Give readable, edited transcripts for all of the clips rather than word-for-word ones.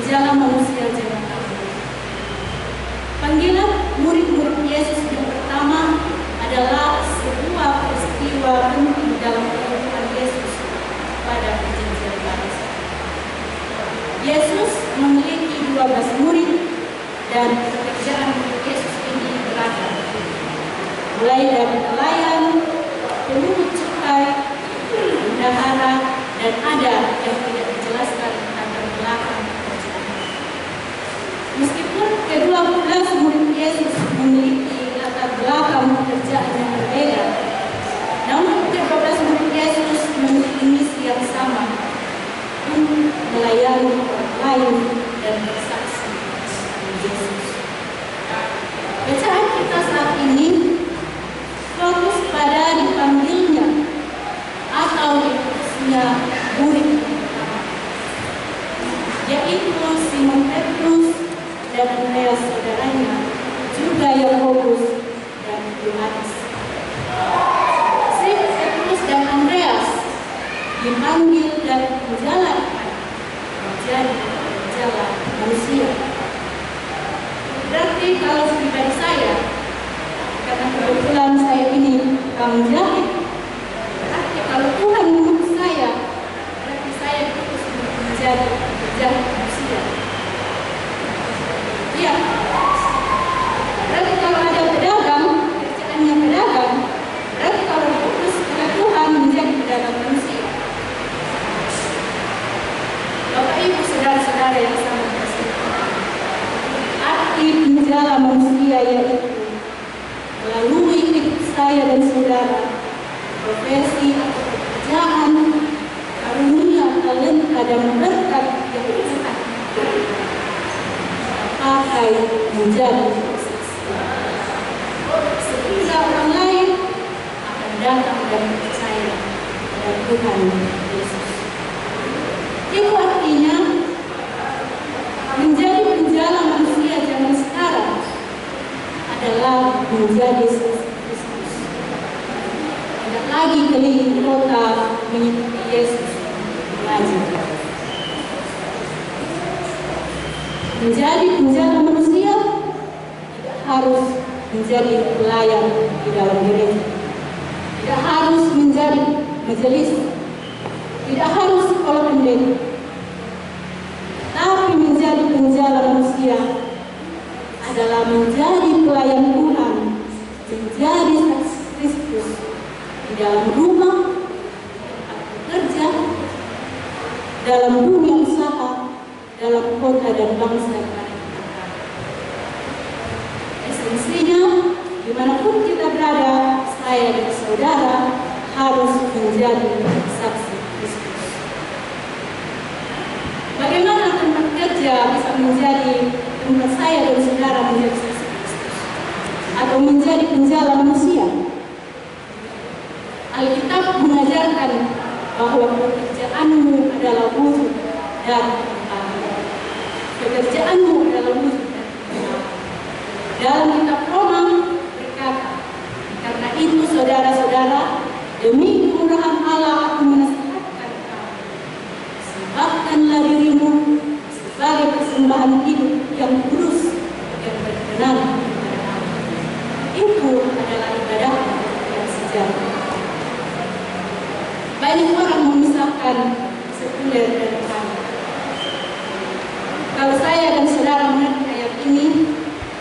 Penjala manusia zaman akhir. Panggilan murid-murid Yesus yang pertama adalah sebuah peristiwa penting dalam kehidupan Yesus pada perjanjian baru. Yesus memiliki 12 murid dan pekerjaan Yesus ini beragam. Mulai dari pelayan, pemungut cukai, bendahara, dan ada yang tidak dijelaskan latar belakang pekerjaan. Meskipun ke-12 murid Yesus memiliki latar belakang pekerjaan yang berbeda, namun ke-12 murid Yesus memiliki misi yang sama untuk melayani orang lain dan bersaksi tentang Yesus. Bacaan kita saat ini fokus pada dipanggilnya atau diutusnya murid pertama, yaitu Simon Petrus dan Andreas saudaranya, juga Yakobus dan Yohanes. Simon Petrus dan Andreas dipanggil dan menjalankan menjadi penjala manusia. Berarti kalau pribadi saya, karena kebetulan saya ini tukang jahit, berarti kalau Tuhan mengutus saya, berarti saya diutus untuk menjadi penjahit manusia. Iya. Berarti kalau ada pedagang, kerjaannya pedagang, berarti kalau diutus oleh Tuhan menjadi pedagang manusia. Bapak Ibu saudara-saudara yang sama kasih, arti penjala manusia yaitu melalui hidup saya dan saudara, profesi atau pekerjaan, karunia, talenta dan berkat yang Tuhan pakai menjadi sukses, sehingga orang lain akan datang dan percaya pada Tuhan Yesus. Itu artinya menjadi penjala manusia zaman sekarang adalah menjadi saksi Kristus. Tidak lagi keliling kota mengikuti Yesus mengajar. Menjadi penjala manusia tidak harus menjadi pelayan di dalam gereja, tidak harus menjadi majelis, tidak harus sekolah pendeta, tapi menjadi penjala manusia adalah menjadi pelayan Tuhan, menjadi saksi Kristus di dalam rumah, kerja, dalam dunia usaha, dalam kota dan bangsa yang ada di kita. Esensinya, dimanapun kita berada, saya dan saudara harus menjadi saksi Kristus. Bagaimana tempat kerja bisa menjadi tempat saya dan saudara menjadi saksi Kristus atau menjadi penjala manusia? Alkitab mengajarkan bahwa pekerjaanmu adalah wujud dari Tuhan. Pekerjaanmu adalah wujud dari Tuhan. Dalam kitab Roma berkata, karena itu saudara-saudara, demi kemurahan Allah aku menasihatkan kamu, persembahkanlah dirimu sebagai persembahan hidup yang kudus, yang berkenan kepada Allah. Itu adalah ibadah yang sejati. Banyak orang memisahkan sekuler dan rohani. Kalau saya dan saudara mengerti ayat ini,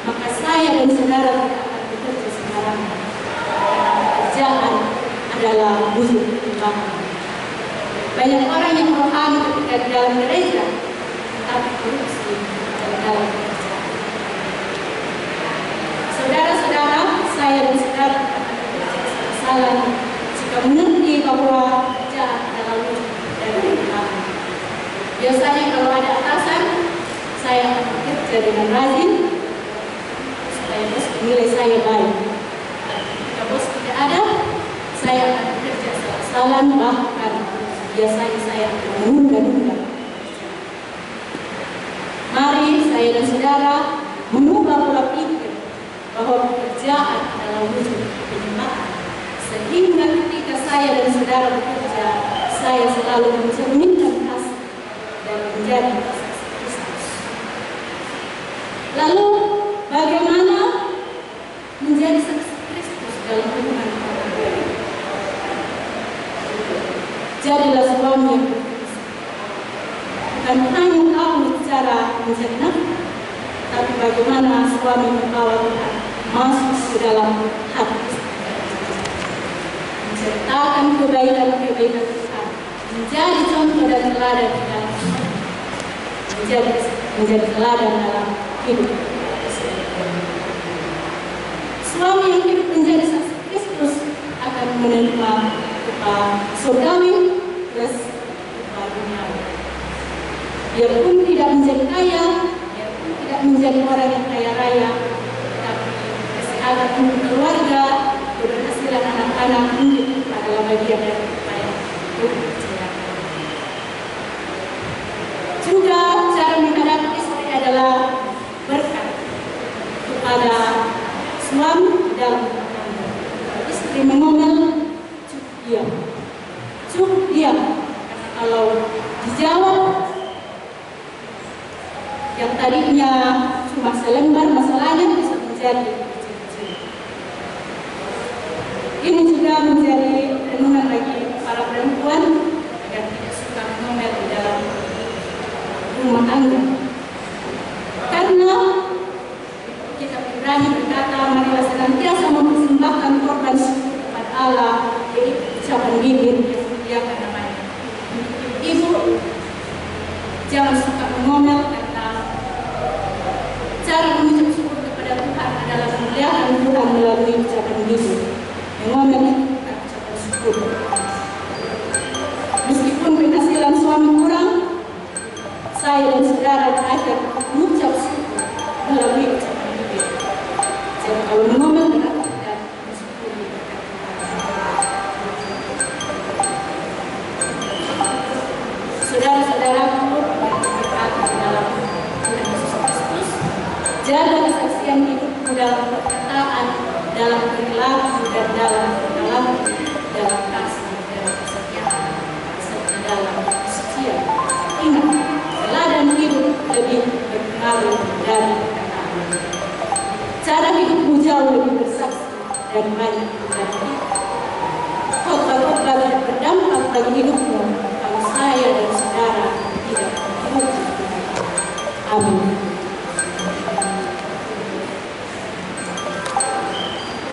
maka saya dan saudara tidak akan bekerja sembarangan. Karena pekerjaan adalah wujud Tuhan. Banyak orang yang rohani ketika di dalam gereja, tetapi korupsi dalam pekerjaan. Saudara-saudara, saya dan saudara tidak akan bekerja salah jika mengerti bahwa pekerjaan adalah wujud dari Tuhan. Biasanya kalau ada atasan, saya akan bekerja dengan rajin supaya bos menilai saya baik. Jika bos tidak ada, saya akan bekerja salah-salah, bahkan biasanya saya akan menunda-nunda. Mari saya dan saudara mengubah pola pikir bahwa pekerjaan adalah wujud kenikmatan, sehingga ketika saya dan saudara bekerja, saya selalu mencerminkan kasih dan menjadi saksi Kristus. Lalu bagaimana menjadi saksi Kristus dalam hubungan orang tua? Jadilah suami yang berfungsi. Bukan hanya kau cara menjadi nabi, tapi bagaimana suami membawa Tuhan masuk ke dalam hati, menceritakan kebaikan-kebaikan Tuhan, menjadi contoh dan teladan di dalam menjadi teladan dalam hidup. Suami yang hidup menjadi saksi Kristus akan menerima upah surgawi plus upah duniawi. Dia pun tidak menjadi kaya, dia pun tidak menjadi orang yang kaya raya, tapi kesehatan untuk keluarga, keberhasilan anak-anak itu adalah bagian dari upah yang dipercayakan. Juga cara menghadapi istri adalah berkat kepada suami dalam rumah tangga. Istri mengomel, cukup diam. Karena kalau dijawab yang tadinya cuma selembar masalahnya bisa menjadi kecil-kecil. Ini juga menjadi renungan bagi para perempuan agar tidak suka mengomel di dalam rumah tangga. Karena kitab Ibrani berkata, marilah senantiasa mempersembahkan korban syukur kepada Allah, yaitu ucapan bibir yang memuliakan namanya. Ibu, jangan suka mengomel, karena cara mengucap syukur kepada Tuhan adalah memuliakan Tuhan melalui ucapan bibir. Mengomel itu bukan ucapan syukur. Meskipun penghasilan suami kurang, saya dan saudara diajar mengucap syukur melalui ucapan bibir. Jadi kalau mengomel berarti tidak mensyukuri berkat Tuhan. Saudara-saudaraku yang diberkati dalam Tuhan Yesus Kristus, jaga kesaksian hidupmu dalam perkataan, dalam perilaku, dan dalam kasih, dalam kesetiaan, serta dalam kesucian. Ingat, teladan hidup lebih berpengaruh dari perkataan. Cara hidupmu jauh lebih bersaksi dan banyak dari khotbah-khotbah berdampak bagi hidupmu kalau saya dan saudara